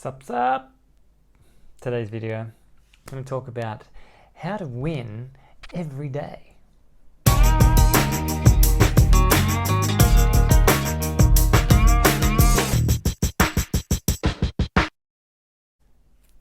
Sup. Today's video, I'm going to talk about how to win every day.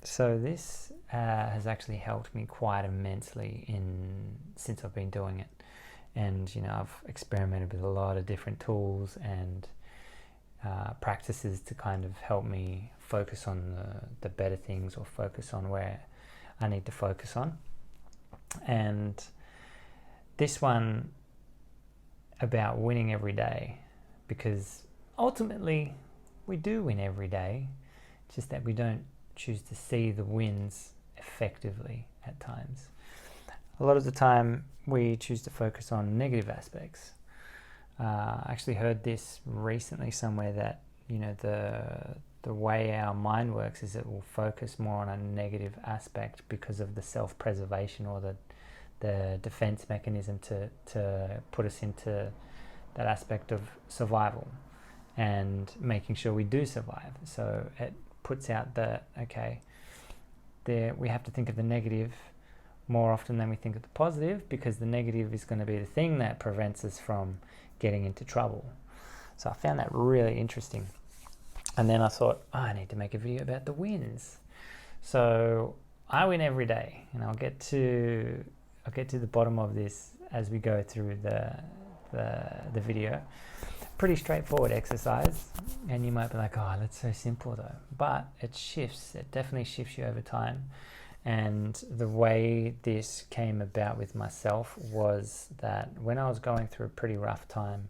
So this has actually helped me quite immensely since I've been doing it. And I've experimented with a lot of different tools and practices to kind of help me focus on the better things, or focus on where I need to focus on. And this one about winning every day, because ultimately we do win every day, just that we don't choose to see the wins effectively at times. A lot of the time we choose to focus on negative aspects. I actually heard this recently somewhere that the way our mind works is it will focus more on a negative aspect because of the self-preservation, or the defense mechanism to put us into that aspect of survival and making sure we do survive. So it puts out that we have to think of the negative more often than we think of the positive, because the negative is going to be the thing that prevents us from getting into trouble. So I found that really interesting. And then I thought, I need to make a video about the wins. So I win every day, and I'll get to the bottom of this as we go through the video. Pretty straightforward exercise, and you might be like, oh, that's so simple though. But it definitely shifts you over time. And the way this came about with myself was that when I was going through a pretty rough time,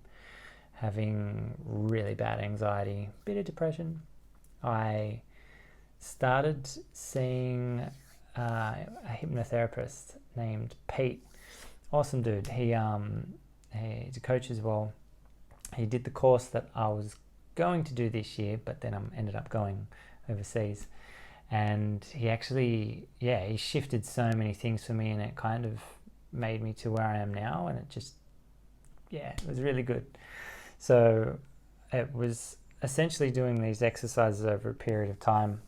having really bad anxiety, bit of depression, I started seeing a hypnotherapist named Pete. Awesome dude. He's a coach as well. He did the course that I was going to do this year, but then I ended up going overseas. And he actually, he shifted so many things for me, and it kind of made me to where I am now. And it just, it was really good. So it was essentially doing these exercises over a period of time.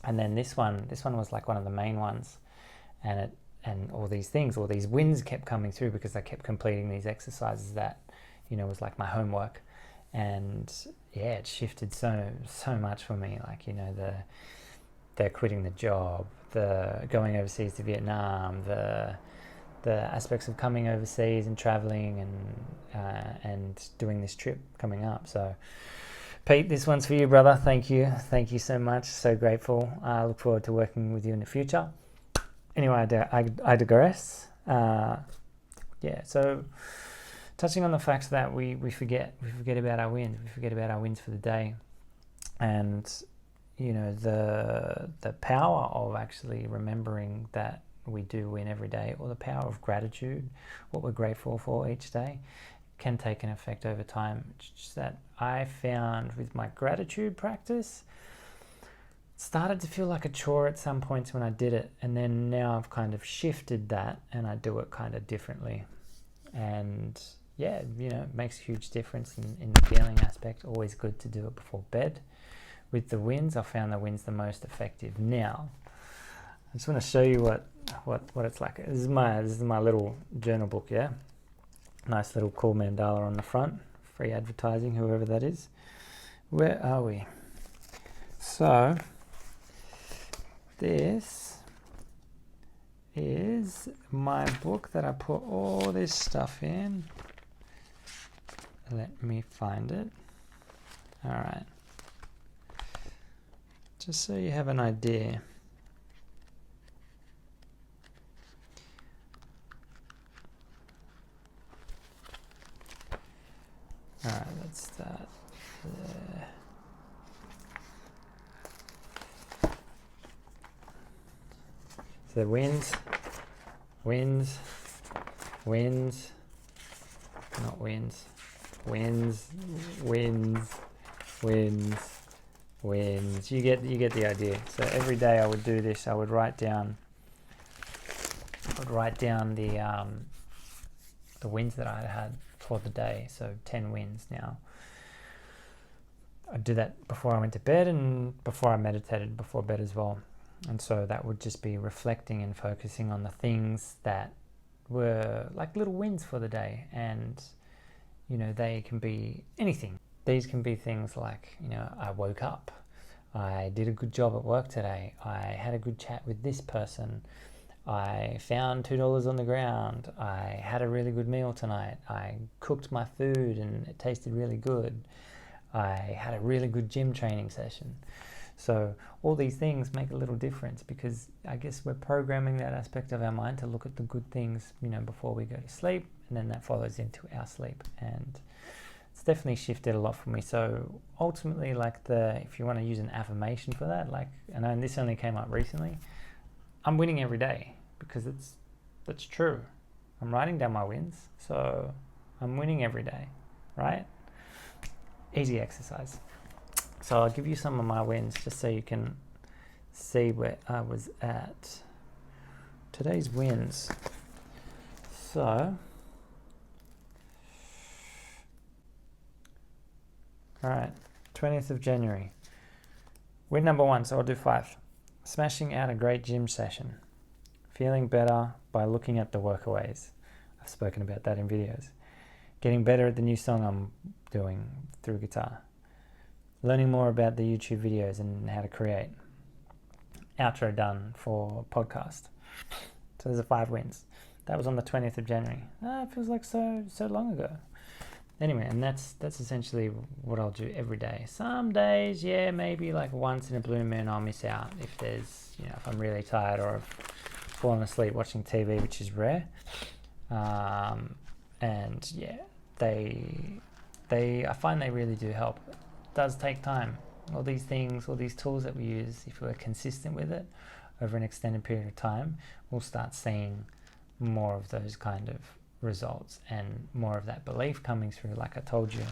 And then this one was like one of the main ones. And all these wins kept coming through because I kept completing these exercises that, was like my homework. And it shifted so much for me. Like, the quitting the job, the going overseas to Vietnam, the aspects of coming overseas and traveling and doing this trip coming up. So Pete, this one's for you, brother. Thank you so much. So grateful. I look forward to working with you in the future. Anyway, I digress. So touching on the fact that we forget about our wins. We forget about our wins for the day. And the power of actually remembering that we do win every day, or the power of gratitude, what we're grateful for each day, can take an effect over time. It's just that I found with my gratitude practice, it started to feel like a chore at some points when I did it, and then now I've kind of shifted that and I do it kind of differently. And it makes a huge difference in the feeling aspect. Always good to do it before bed. With the wins, I found the wins the most effective. Now, I just want to show you what it's like. This is my little journal book, yeah? Nice little cool mandala on the front. Free advertising, whoever that is. Where are we? So, this is my book that I put all this stuff in. Let me find it. All right. Just so you have an idea. All right, let's start there. So wins, not wins, wins. You get the idea. So every day I would do this. I would write down the wins that I had for the day. So 10 wins now. I'd do that before I went to bed and before I meditated before bed as well. And so that would just be reflecting and focusing on the things that were like little wins for the day. And, you know, they can be anything. These can be things like, you know, I woke up, I did a good job at work today, I had a good chat with this person, I found $2 on the ground, I had a really good meal tonight, I cooked my food and it tasted really good, I had a really good gym training session. So all these things make a little difference, because I guess we're programming that aspect of our mind to look at the good things, you know, before we go to sleep, and then that follows into our sleep. And it's definitely shifted a lot for me. So ultimately, like, if you want to use an affirmation for that, like, and this only came up recently, I'm winning every day, because that's true. I'm writing down my wins, so I'm winning every day, right? Easy exercise. So I'll give you some of my wins just so you can see where I was at. Today's wins. So, alright, 20th of January. Win number 1, so I'll do 5. Smashing out a great gym session. Feeling better by looking at the workaways. I've spoken about that in videos. Getting better at the new song I'm doing through guitar. Learning more about the YouTube videos and how to create. Outro done for podcast. So there's 5 wins. That was on the 20th of January. It feels like so long ago. Anyway, and that's essentially what I'll do every day. Some days, yeah, maybe like once in a blue moon I'll miss out if there's, you know, if I'm really tired or I've fallen asleep watching TV, which is rare. And yeah, I find they really do help. It does take time. All these things, all these tools that we use, if we're consistent with it over an extended period of time, we'll start seeing more of those kind of results and more of that belief coming through. Like I told you,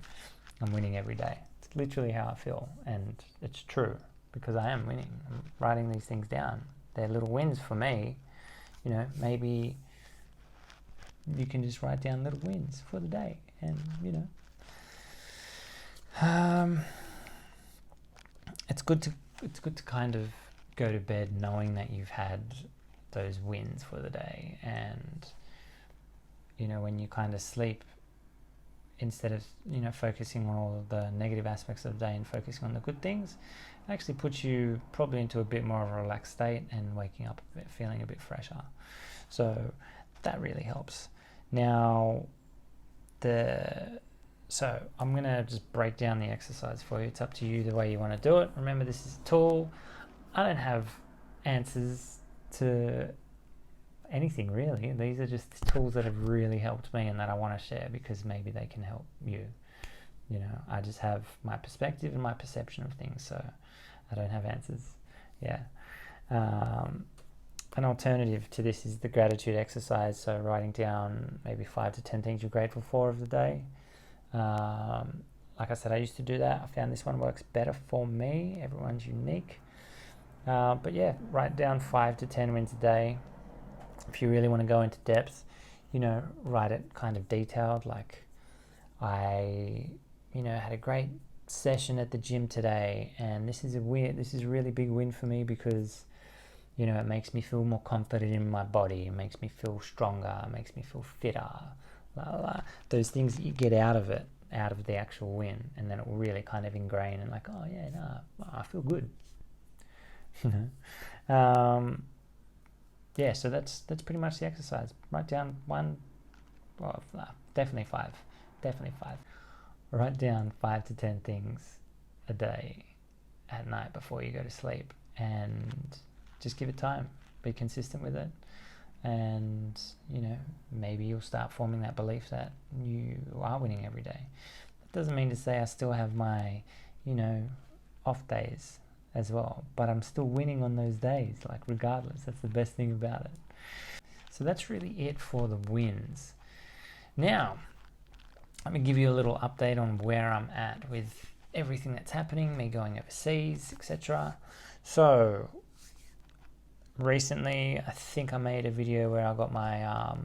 I'm winning every day. It's literally how I feel, and it's true, because I am winning. I'm writing these things down. They're little wins for me. You know, maybe you can just write down little wins for the day, and you know, it's good to kind of go to bed knowing that you've had those wins for the day. And you know, when you kind of sleep, instead of, you know, focusing on all of the negative aspects of the day and focusing on the good things, it actually puts you probably into a bit more of a relaxed state and waking up a bit, feeling a bit fresher. So that really helps. Now, so I'm going to just break down the exercise for you. It's up to you the way you want to do it. Remember, this is a tool. I don't have answers to anything really. These are just tools that have really helped me and that I want to share because maybe they can help you. You know, I just have my perspective and my perception of things, so I don't have answers. Yeah. An alternative to this is the gratitude exercise. So writing down maybe 5 to 10 things you're grateful for of the day. Like I said, I used to do that. I found this one works better for me. Everyone's unique. But yeah, write down 5 to 10 wins a day. If you really want to go into depth, you know, write it kind of detailed, like I, you know, had a great session at the gym today, and this is a really big win for me because, you know, it makes me feel more confident in my body, it makes me feel stronger, it makes me feel fitter, those things that you get out of it, out of the actual win, and then it will really kind of ingrain and like, oh yeah, no, I feel good, you know. Yeah, so that's pretty much the exercise. Write down definitely five. Write down 5 to 10 things a day at night before you go to sleep, and just give it time. Be consistent with it, and you know, maybe you'll start forming that belief that you are winning every day. That doesn't mean to say I still have my, you know, off days as well, but I'm still winning on those days, like regardless. That's the best thing about it. So that's really it for the wins. Now, let me give you a little update on where I'm at with everything that's happening, me going overseas, etc. So recently, I think I made a video where I got my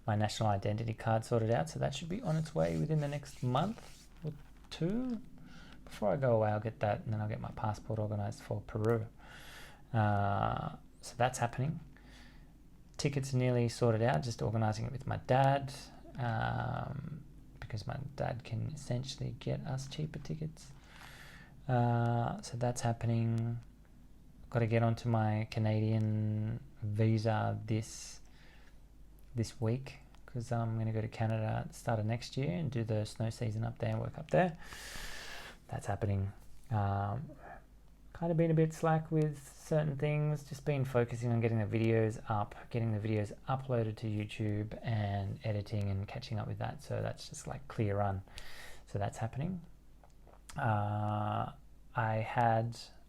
my national identity card sorted out, so that should be on its way within the next month or two. before I go away, I'll get that, and then I'll get my passport organised for Peru. So that's happening. Tickets are nearly sorted out, just organising it with my dad, because my dad can essentially get us cheaper tickets. So that's happening. Got to get onto my Canadian visa this week, because I'm going to go to Canada at the start of next year and do the snow season up there and work up there. That's happening. Kind of been a bit slack with certain things, just been focusing on getting the videos up, getting the videos uploaded to YouTube and editing and catching up with that. So that's just like clear run. So that's happening.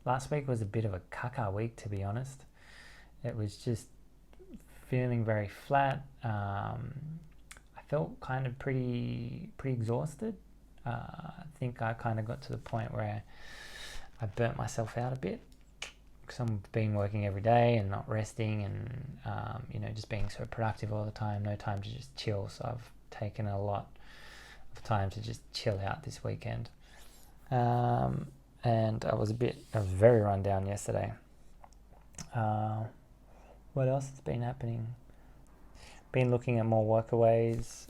Last week was a bit of a caca week, to be honest. It was just feeling very flat. I felt kind of pretty exhausted. I think I kind of got to the point where I burnt myself out a bit, because I've been working every day and not resting, and just being so productive all the time, no time to just chill. So I've taken a lot of time to just chill out this weekend. And I was very run down yesterday. What else has been happening? Been looking at more workaways,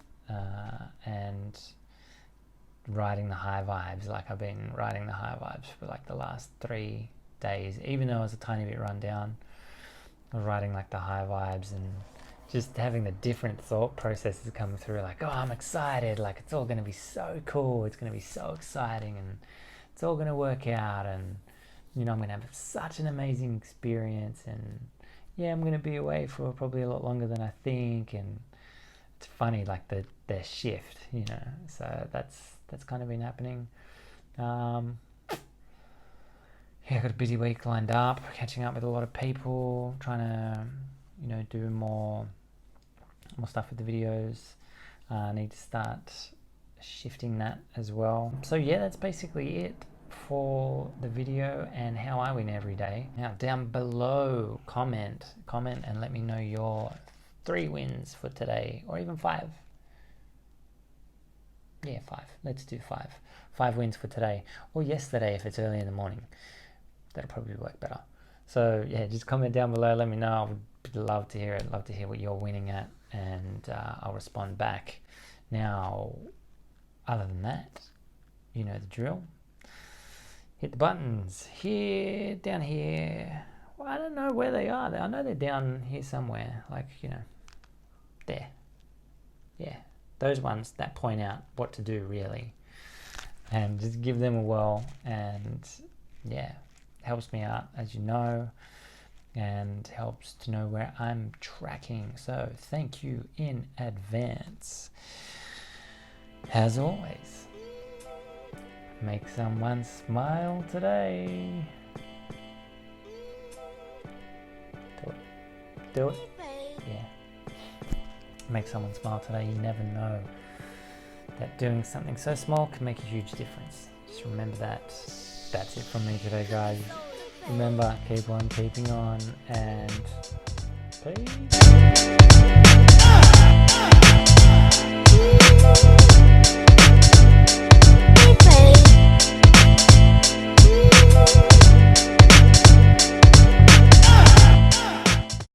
and riding the high vibes. Like, I've been riding the high vibes for like the last 3 days. Even though I was a tiny bit run down, I was riding like the high vibes and just having the different thought processes come through. Like, oh, I'm excited. Like, it's all going to be so cool. It's going to be so exciting, and it's all going to work out. And, I'm going to have such an amazing experience. And yeah, I'm going to be away for probably a lot longer than I think. And it's funny, like the shift, so that's kind of been happening. Yeah, I got a busy week lined up, catching up with a lot of people, trying to, do more stuff with the videos. I need to start shifting that as well. So yeah, that's basically it for the video and how I win every day. Now down below, comment and let me know your 3 wins for today, or even 5. Yeah, 5. Let's do 5. 5 wins for today, or yesterday if it's early in the morning. That'll probably work better. So yeah, just comment down below. Let me know. I would love to hear it. Love to hear what you're winning at, and I'll respond back. Now, other than that, you know the drill. Hit the buttons here, down here. Well, I don't know where they are. I know they're down here somewhere. Like, there. Yeah, those ones that point out what to do, really. And just give them a whirl, and yeah, helps me out, as you know, and helps to know where I'm tracking. So thank you in advance. As always, make someone smile today. Do it. Yeah. Make someone smile today. You never know that doing something so small can make a huge difference. Just remember that. That's it from me today, guys. Remember, keep on keeping on, and peace.